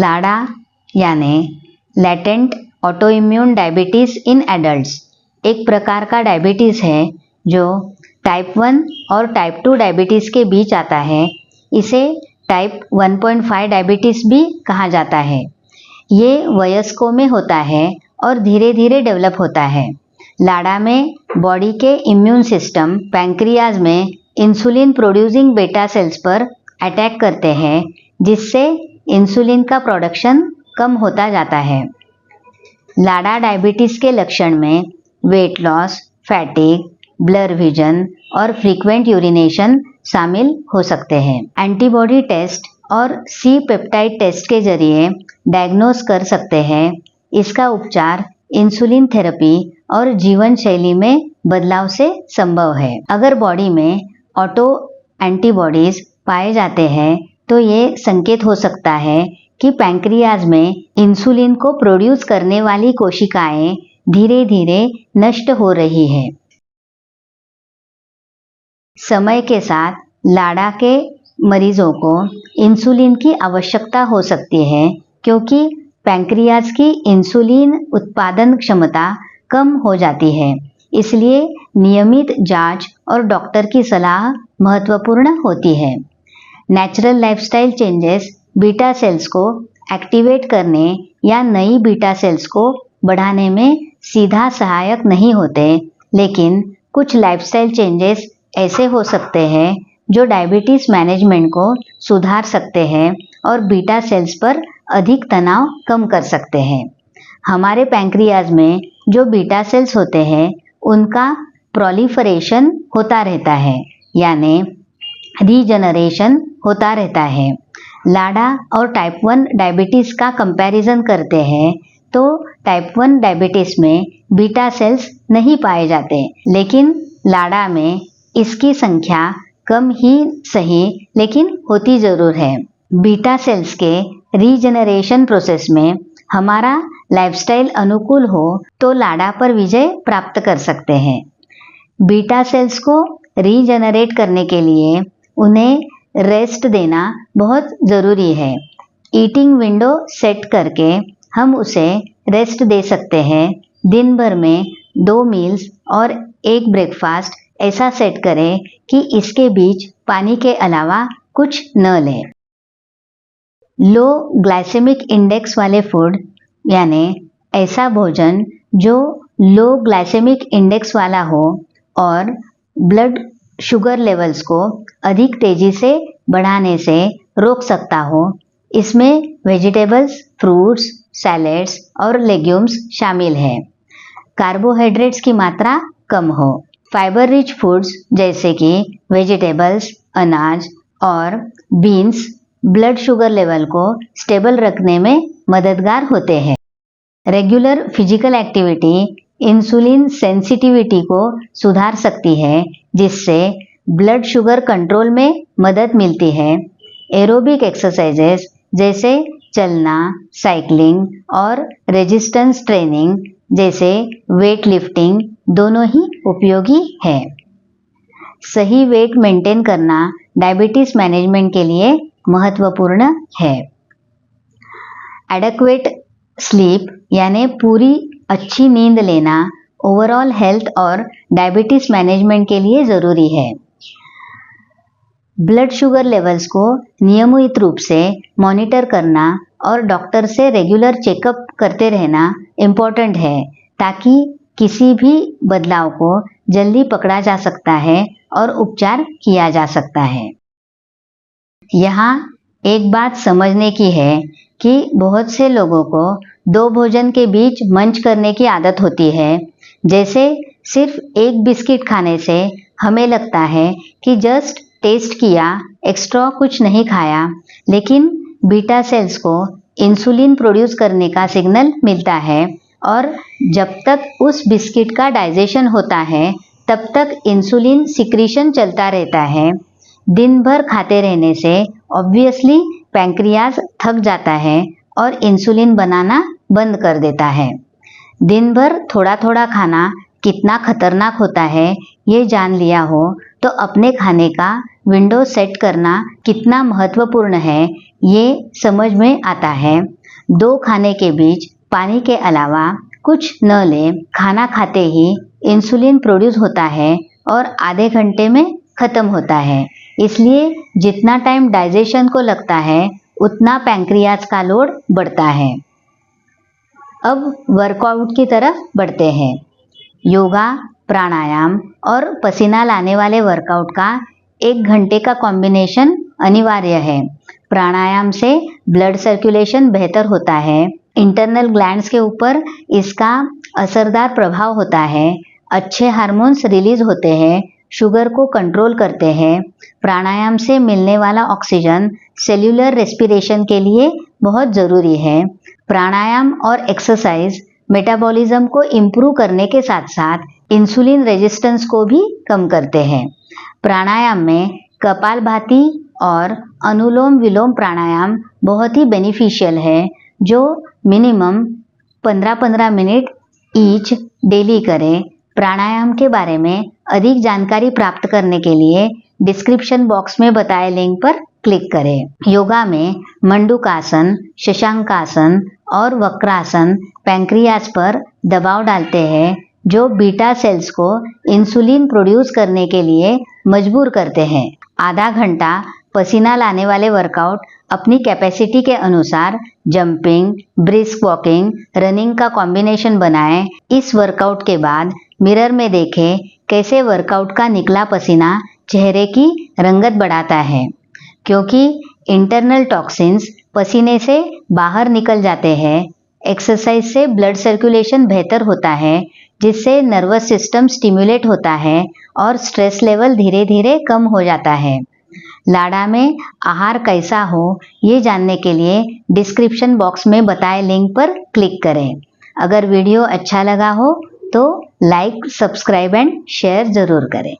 लाडा यानी latent autoimmune diabetes in adults एक प्रकार का डायबिटीज़ है जो टाइप 1 और टाइप 2 डायबिटीज़ के बीच आता है। इसे टाइप 1.5 डायबिटीज़ भी कहा जाता है। ये वयस्कों में होता है और धीरे धीरे डेवलप होता है। लाडा में बॉडी के इम्यून सिस्टम पैंक्रियाज में इंसुलिन प्रोड्यूसिंग बेटा सेल्स पर अटैक करते हैं, जिससे इंसुलिन का प्रोडक्शन कम होता जाता है। लाडा डायबिटीज़ के लक्षण में weight loss, fatigue, blur vision और फ्रीक्वेंट यूरिनेशन शामिल हो सकते हैं। एंटीबॉडी टेस्ट और सी पेप्टाइड टेस्ट के जरिए डायग्नोस कर सकते हैं। इसका उपचार इंसुलिन थेरेपी और जीवन शैली में बदलाव से संभव है। अगर बॉडी में ऑटो एंटीबॉडीज पाए जाते हैं तो ये संकेत हो सकता है कि पैंक्रियाज में इंसुलिन को प्रोड्यूस करने वाली कोशिकाएं धीरे धीरे नष्ट हो रही है। समय के साथ लाडा के मरीजों को इंसुलिन की आवश्यकता हो सकती है, क्योंकि पैंक्रियाज की इंसुलिन उत्पादन क्षमता कम हो जाती है। इसलिए नियमित जांच और डॉक्टर की सलाह महत्वपूर्ण होती है। Natural lifestyle changes beta cells को एक्टिवेट करने या नई बीटा सेल्स को बढ़ाने में सीधा सहायक नहीं होते, लेकिन कुछ लाइफस्टाइल चेंजेस ऐसे हो सकते हैं जो डायबिटीज मैनेजमेंट को सुधार सकते हैं और बीटा सेल्स पर अधिक तनाव कम कर सकते हैं। हमारे पैंक्रियाज में जो बीटा सेल्स होते हैं उनका प्रोलिफरेशन होता रहता है, यानी रीजनरेशन होता रहता है। लाडा और टाइप 1 डायबिटीज़ का कंपैरिजन करते हैं तो टाइप 1 डायबिटीज़ में बीटा सेल्स नहीं पाए जाते, लेकिन लाडा में इसकी संख्या कम ही सही, लेकिन होती ज़रूर है। बीटा सेल्स के रीजनरेशन प्रोसेस में हमारा लाइफस्टाइल अनुकूल हो तो लाडा पर विजय प्राप्त कर सकते हैं। बीटा सेल्स को रीजनरेट करने के लिए उन्हें रेस्ट देना बहुत ज़रूरी है। ईटिंग विंडो सेट करके हम उसे रेस्ट दे सकते हैं। दिन भर में 2 मील्स और 1 ब्रेकफास्ट ऐसा सेट करें कि इसके बीच पानी के अलावा कुछ न लें। लो ग्लाइसेमिक इंडेक्स वाले फूड यानी ऐसा भोजन जो लो ग्लाइसेमिक इंडेक्स वाला हो और ब्लड शुगर लेवल्स को अधिक तेजी से बढ़ाने से रोक सकता हो। इसमें वेजिटेबल्स, फ्रूट्स, सैलेड्स और लेग्यूम्स शामिल हैं। कार्बोहाइड्रेट्स की मात्रा कम हो। फाइबर रिच फूड्स जैसे कि वेजिटेबल्स, अनाज और बीन्स ब्लड शुगर लेवल को स्टेबल रखने में मददगार होते हैं। Regular physical activity insulin sensitivity को सुधार सकती है, जिससे ब्लड शुगर कंट्रोल में मदद मिलती है। एरोबिक एक्सरसाइजेस जैसे चलना, साइकिलिंग और रेजिस्टेंस ट्रेनिंग जैसे वेट लिफ्टिंग दोनों ही उपयोगी है। सही वेट मेंटेन करना डायबिटीज मैनेजमेंट के लिए महत्वपूर्ण है। एडेक्वेट स्लीप यानी पूरी अच्छी नींद लेना ओवरऑल हेल्थ और डायबिटीज मैनेजमेंट के लिए ज़रूरी है। ब्लड शुगर लेवल्स को नियमित रूप से मॉनिटर करना और डॉक्टर से रेगुलर चेकअप करते रहना इम्पोर्टेंट है, ताकि किसी भी बदलाव को जल्दी पकड़ा जा सकता है और उपचार किया जा सकता है। यहाँ एक बात समझने की है कि बहुत से लोगों को 2 भोजन के बीच मंच करने की आदत होती है। जैसे सिर्फ 1 बिस्किट खाने से हमें लगता है कि जस्ट टेस्ट किया, एक्स्ट्रा कुछ नहीं खाया, लेकिन बीटा सेल्स को इंसुलिन प्रोड्यूस करने का सिग्नल मिलता है और जब तक उस बिस्किट का डाइजेशन होता है तब तक इंसुलिन सिक्रीशन चलता रहता है। दिन भर खाते रहने से ऑब्वियसली पैंक्रियाज थक जाता है और इंसुलिन बनाना बंद कर देता है। दिन भर थोड़ा थोड़ा खाना कितना खतरनाक होता है ये जान लिया हो तो अपने खाने का विंडो सेट करना कितना महत्वपूर्ण है ये समझ में आता है। 2 खाने के बीच पानी के अलावा कुछ न लें। खाना खाते ही इंसुलिन प्रोड्यूस होता है और आधे घंटे में खत्म होता है, इसलिए जितना टाइम डाइजेशन को लगता है उतना पैंक्रियाज का लोड बढ़ता है। अब वर्कआउट की तरफ बढ़ते हैं। योगा, प्राणायाम और पसीना लाने वाले वर्कआउट का 1 घंटे का कॉम्बिनेशन अनिवार्य है। प्राणायाम से ब्लड सर्कुलेशन बेहतर होता है, इंटरनल ग्लैंड्स के ऊपर इसका असरदार प्रभाव होता है, अच्छे हार्मोन्स रिलीज होते हैं, शुगर को कंट्रोल करते हैं। प्राणायाम से मिलने वाला ऑक्सीजन सेल्यूलर रेस्पिरेशन के लिए बहुत ज़रूरी है। प्राणायाम और एक्सरसाइज मेटाबॉलिज्म को इम्प्रूव करने के साथ साथ इंसुलिन रेजिस्टेंस को भी कम करते हैं। प्राणायाम में कपालभाति और अनुलोम विलोम प्राणायाम बहुत ही बेनिफिशियल है, जो मिनिमम 15-15 मिनट ईच डेली करें। प्राणायाम के बारे में अधिक जानकारी प्राप्त करने के लिए डिस्क्रिप्शन बॉक्स में बताए लिंक पर क्लिक करें। योगा में मंडूकासन, शशांकासन और वक्रासन पैंक्रियाज पर दबाव डालते हैं, जो बीटा सेल्स को इंसुलिन प्रोड्यूस करने के लिए मजबूर करते हैं। आधा घंटा पसीना लाने वाले वर्कआउट अपनी कैपेसिटी के अनुसार जंपिंग, ब्रिस्क वॉकिंग, रनिंग का कॉम्बिनेशन बनाएं। इस वर्कआउट के बाद मिरर में देखें कैसे वर्कआउट का निकला पसीना चेहरे की रंगत बढ़ाता है, क्योंकि इंटरनल टॉक्सिन्स पसीने से बाहर निकल जाते हैं। एक्सरसाइज से ब्लड सर्कुलेशन बेहतर होता है, जिससे नर्वस सिस्टम स्टिमुलेट होता है और स्ट्रेस लेवल धीरे धीरे कम हो जाता है। लाड़ा में आहार कैसा हो ये जानने के लिए डिस्क्रिप्शन बॉक्स में बताए लिंक पर क्लिक करें। अगर वीडियो अच्छा लगा हो तो लाइक, सब्सक्राइब एंड शेयर ज़रूर करें।